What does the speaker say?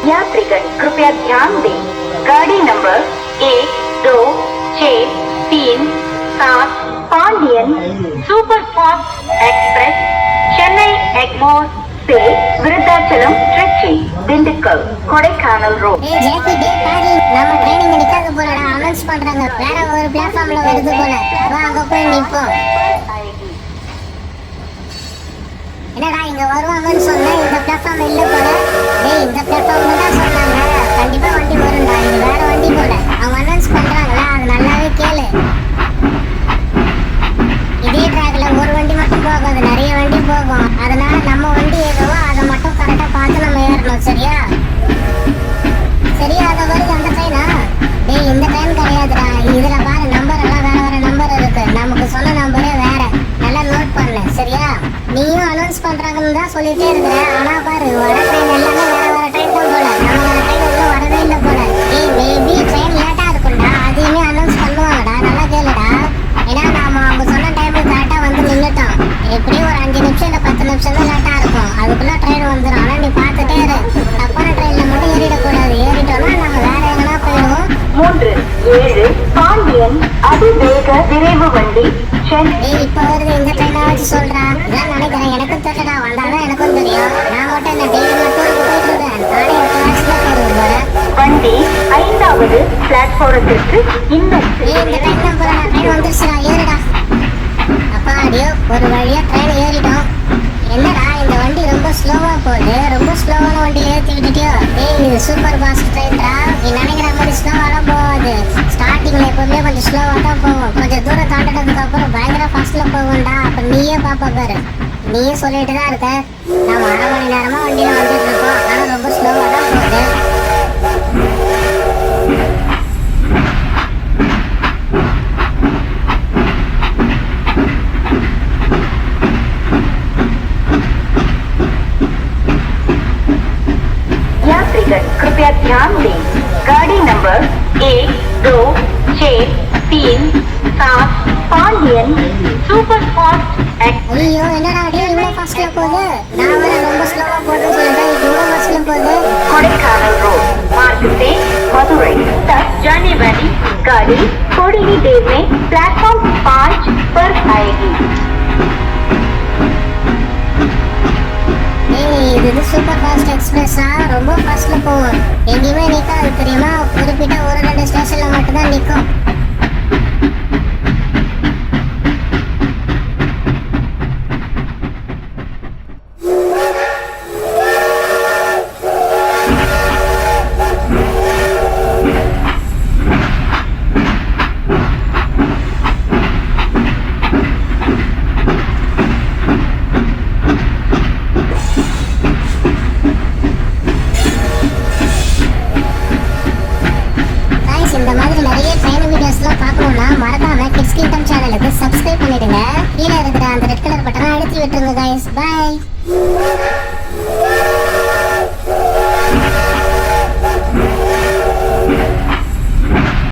यात्रीगण कृपया ध्यान दें, गाड़ी number 1, 2, 6, 3, 7 Pandian super fast express Chennai Egmore से विरुद्धाचलम ट्रिची दिंडुकल कोடைக்கானல் रोड. நம்ம ட்ரெயினிங் எடுக்காத போலடா, அனௌன்ஸ் பண்றாங்க. வேற ஒரு பிளாட்ஃபார்ம்ல வருது போல. வா அங்க போய் நிப்போம். என்னடா இங்க வருவாங்கன்னு சொன்னா இந்த பிளாட்ஃபார்ம் இல்ல போல. டேய் இந்த பிளாட்ஃபார்ம்ல தான் சொன்னாங்க. கண்டிப்பா வண்டி வரும்டா. இது வேற வண்டி போல. அவங்க அனௌன்ஸ் பண்றாங்களா, அது நல்லாவே கேளு. இதே ட்ராக்ல ஒரு வண்டி மட்டும் போகாது, நிறைய வண்டி போகும். அதனால நம்ம வண்டி எதுவோ அதை மட்டும் கரெக்டா பார்த்து நம்ம ஏறணும். சரியா சரியா அத வருது அந்த ட்ரெயினா? டேய் இந்த ட்ரெயின் கிடையாதுடா. இதுல பாரு நம்பர் எல்லாம் வேற வேற நம்பர் இருக்கு. நமக்கு சொன்ன நம்பரே வேற. நல்லா நோட் பண்ணு. சரியா நீயும் அனௌன்ஸ் பண்றாங்கன்னு தான் சொல்லிட்டே இருக்கிற. ஆனா பாரு வர ட்ரெயின் எல்லாமே வேற வேற ட்ரெயின் தான் போல. நம்ம வேற ட்ரெயின் உள்ள வரவே இல்லை போல. ஏய் மேபி ட்ரெயின் லேட்டா இருக்கும்டா, அதையுமே அனௌன்ஸ் பண்ணுவாங்கடா. நல்லா கேளுடா. ஏன்னா நாம அவங்க சொன்ன டைமுக்கு கரெக்டா வந்து நின்னுட்டோம். எப்படியும் ஒரு 5 நிமிஷம் இல்ல 10 நிமிஷம் தான் லேட்டா இருக்கும். அதுக்குள்ள ட்ரெயின் வந்துடும். ஆனா நீ பார்த்துட்டே இரு. தப்பான ட்ரெயின்ல மட்டும் ஏறிடக்கூடாது. ஏறிட்டோம்னா நம்ம வேற எங்கன்னா போயிடுவோம். 3, 7 பாண்டியன் அதிவேக விரைவு வண்டி சென்னை. இப்ப வருது இந்த ட்ரெயினை வச்சு சொல்றான். இதான் நினைக்கிறேன். எனக்கும் தெரியலடா, வந்தாலும் எனக்கும் தெரியும். நான் மட்டும் என்ன டெய்லி மட்டும் போயிட்டு இருக்கேன். நானே கிளாஸ்ல போறேன். வண்டி 5வது பிளாட்ஃபாரத்திற்கு இன்னும் இந்த ட்ரெயின் தான் போறேன். ட்ரெயின் வந்துருச்சுடா, ஏறுடா. அப்பா அடியோ ஒரு வழியா ட்ரெயின் ஏறிட்டோம். என்னடா இந்த வண்டி ரொம்ப ஸ்லோவா போகுது. ரொம்ப ஸ்லோவான வண்டியில ஏற்றி விட்டுட்டியோ? ஏய் இது சூப்பர் ஃபாஸ்ட் ட்ரெயின்டா. நீ நினைக்கிற மாதிரி ஸ்லோவாலாம் போகாது. ஸ்டார்டிங்ல எப்பவுமே கொஞ்சம் ஸ்லோவா தான் போகும். கொஞ்சம் தூரம் தாண்டினதுக்கு அப்புறம் பயங்கர ஃபாஸ்ட்ல போகும்டா. அப்ப நீயே பாப்பா பாரு. நீயே சொல்லிட்டு தான் இருக்க. நம்ம 1/2 மணி நேரமா வண்டியில வந்துட்டு இருக்கோம். ஆனா ரொம்ப ஸ்லோவா தான் போகுது. यात्रीगण कृपया ध्यान दें, गाड़ी number 1, 2, 6, 3, 7 Pandian super fast express. ஐயோ என்னடா டேய் இவ்வளவு ஃபாஸ்ட்ல போகுது. நான் வர ரொம்ப ஸ்லோவா போகுது சொல்லிட்டேன். இவ்வளவு ஃபாஸ்ட்ல போகுது. कोடைக்கானल रोड मार्ग से मदुरई तक जाने वाली गाड़ी थोड़ी ही देर में प्लेटफॉर्म 5 पर आएगी. இது சூப்பர் ஃபாஸ்ட் எக்ஸ்பிரஸா, ரொம்ப ஃபாஸ்ட்ல போகும். எங்கேயுமே நிக்காது தெரியுமா. குறிப்பிட்ட ஒரு 2 ஸ்டேஷன்ல மட்டும் தான் நிற்கும். இந்த மாதிரி நிறைய ட்ரெயின் வீடியோஸ்லாம் பார்க்கணும்னா மறக்காம கிட்ஸ் கிங்டம் சேனலுக்கு சப்ஸ்கிரைப் பண்ணிடுங்க. கீழே இருக்கிற அந்த ரெட் கலர் பட்டனை அழுத்தி விட்டுருங்க கைஸ். பை.